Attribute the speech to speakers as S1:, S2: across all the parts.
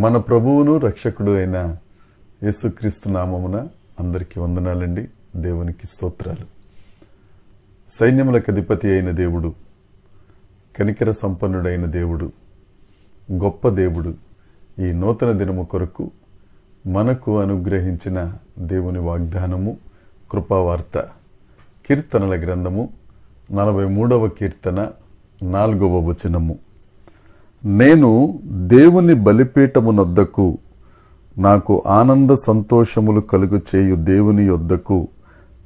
S1: మన ప్రభువును రక్షకుడు అయిన యేసుక్రీస్తు నామమున అందరికీ వందనాలండి. దేవునికి స్తోత్రాలు. సైన్యములకు అధిపతి అయిన దేవుడు, కనికర సంపన్నుడైన దేవుడు, గొప్ప దేవుడు ఈ నూతన దినము కొరకు మనకు అనుగ్రహించిన దేవుని వాగ్దానము కృపావార్త. కీర్తనల గ్రంథము 43వ కీర్తన 4వ వచనము. నేను దేవుని బలిపీఠమునొద్దకు, నాకు ఆనంద సంతోషములు కలుగు చేయు దేవుని యొద్దకు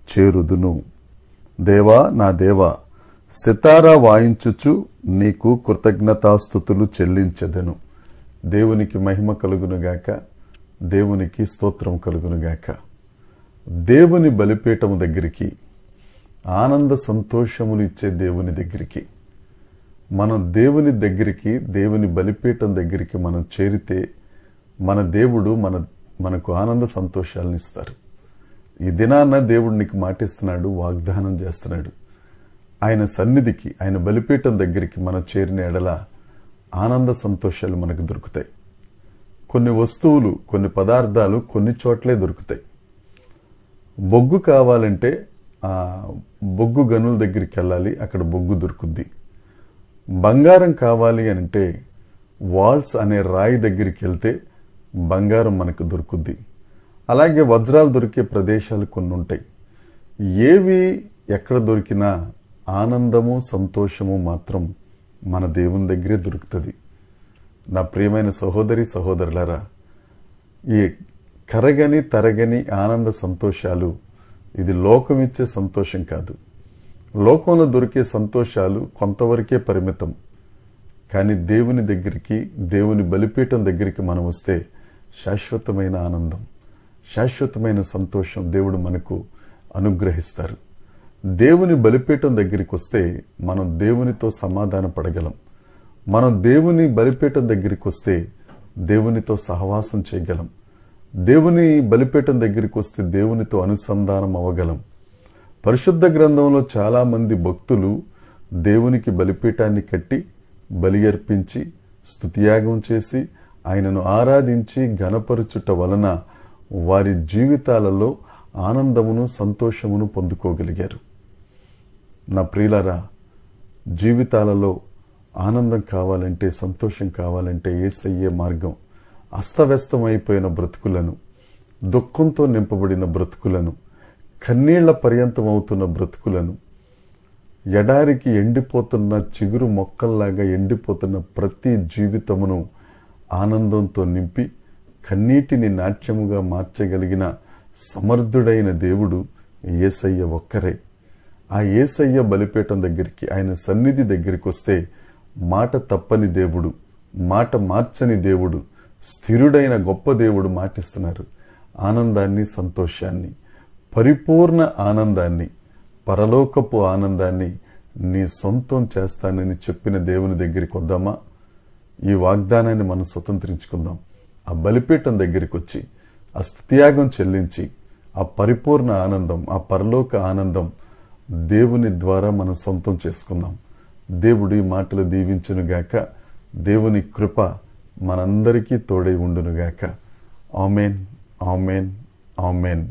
S1: చేరుదును. దేవా, నా దేవా, సితారా వాయించుచు నీకు కృతజ్ఞతాస్తుతులు చెల్లించెదను. దేవునికి మహిమ కలుగునుగాక, దేవునికి స్తోత్రం కలుగునుగాక. దేవుని బలిపీఠము దగ్గరికి, ఆనంద సంతోషములు ఇచ్చే దేవుని దగ్గరికి, మనం దేవుని దగ్గరికి, దేవుని బలిపీఠం దగ్గరికి మనం చేరితే మన దేవుడు మనకు ఆనంద సంతోషాలను ఇస్తారు. ఈ దినాన దేవుడు నీకు మాటిస్తున్నాడు, వాగ్దానం చేస్తున్నాడు. ఆయన సన్నిధికి, ఆయన బలిపీఠం దగ్గరికి మనం చేరిన ఎడల ఆనంద సంతోషాలు మనకు దొరుకుతాయి. కొన్ని వస్తువులు, కొన్ని పదార్థాలు కొన్ని చోట్లే దొరుకుతాయి. బొగ్గు కావాలంటే ఆ బొగ్గు గనుల దగ్గరికి వెళ్ళాలి, అక్కడ బొగ్గు దొరుకుద్ది. బంగారం కావాలి అంటే వాల్స్ అనే రాయి దగ్గరికి వెళ్తే బంగారం మనకు దొరుకుద్ది. అలాగే వజ్రాలు దొరికే ప్రదేశాలు కొన్ని ఉంటాయి. ఏవి ఎక్కడ దొరికినా ఆనందము సంతోషము మాత్రం మన దేవుని దగ్గరే దొరుకుతుంది. నా ప్రియమైన సహోదరి సహోదరులారా, ఈ కరగని తరగని ఆనంద సంతోషాలు ఇది లోకమిచ్చే సంతోషం కాదు. లోకంలో దొరికే సంతోషాలు కొంతవరకే పరిమితం. కానీ దేవుని దగ్గరికి, దేవుని బలిపీఠం దగ్గరికి మనం వస్తే శాశ్వతమైన ఆనందం, శాశ్వతమైన సంతోషం దేవుడు మనకు అనుగ్రహిస్తారు. దేవుని బలిపీఠం దగ్గరికి వస్తే మనం దేవునితో సమాధాన పడగలం. మనం దేవుని బలిపీఠం దగ్గరికి వస్తే దేవునితో సహవాసం చేయగలం. దేవుని బలిపీఠం దగ్గరికి వస్తే దేవునితో అనుసంధానం అవ్వగలం. పరిశుద్ధ గ్రంథంలో చాలా మంది భక్తులు దేవునికి బలిపీఠాన్ని కట్టి బలి అర్పించి స్తుతియాగం చేసి ఆయనను ఆరాధించి ఘనపరచుట వలన వారి జీవితాలలో ఆనందమును సంతోషమును పొందుకోగలిగారు. నా ప్రియులారా, జీవితాలలో ఆనందం కావాలంటే, సంతోషం కావాలంటే యేసయ్యే మార్గం. అస్తవ్యస్తమైపోయిన బ్రతుకులను, దుఃఖంతో నింపబడిన బ్రతుకులను, కన్నీళ్ల పర్యంతం అవుతున్న బ్రతుకులను, ఎడారికి ఎండిపోతున్న చిగురు మొక్కల్లాగా ఎండిపోతున్న ప్రతి జీవితమును ఆనందంతో నింపి కన్నీటిని నాట్యముగా మార్చగలిగిన సమర్థుడైన దేవుడు యేసయ్య ఒక్కరే. ఆ యేసయ్య బలిపీఠం దగ్గరికి, ఆయన సన్నిధి దగ్గరికి వస్తే మాట తప్పని దేవుడు, మాట మార్చని దేవుడు, స్థిరుడైన గొప్ప దేవుడు మాటిస్తున్నారు. ఆనందాన్ని, సంతోషాన్ని, పరిపూర్ణ ఆనందాన్ని, పరలోకపు ఆనందాన్ని నీ సొంతం చేస్తానని చెప్పిన దేవుని దగ్గరికి వద్దామా? ఈ వాగ్దానాన్ని మనం స్వతంత్రించుకుందాం. ఆ బలిపీఠం దగ్గరికి వచ్చి ఆ స్తుతియాగం చెల్లించి ఆ పరిపూర్ణ ఆనందం, ఆ పరలోక ఆనందం దేవుని ద్వారా మనం సొంతం చేసుకుందాం. దేవుడు ఈ మాటలు దీవించునుగాక. దేవుని కృప మనందరికీ తోడై ఉండునుగాక. Amen, amen, amen.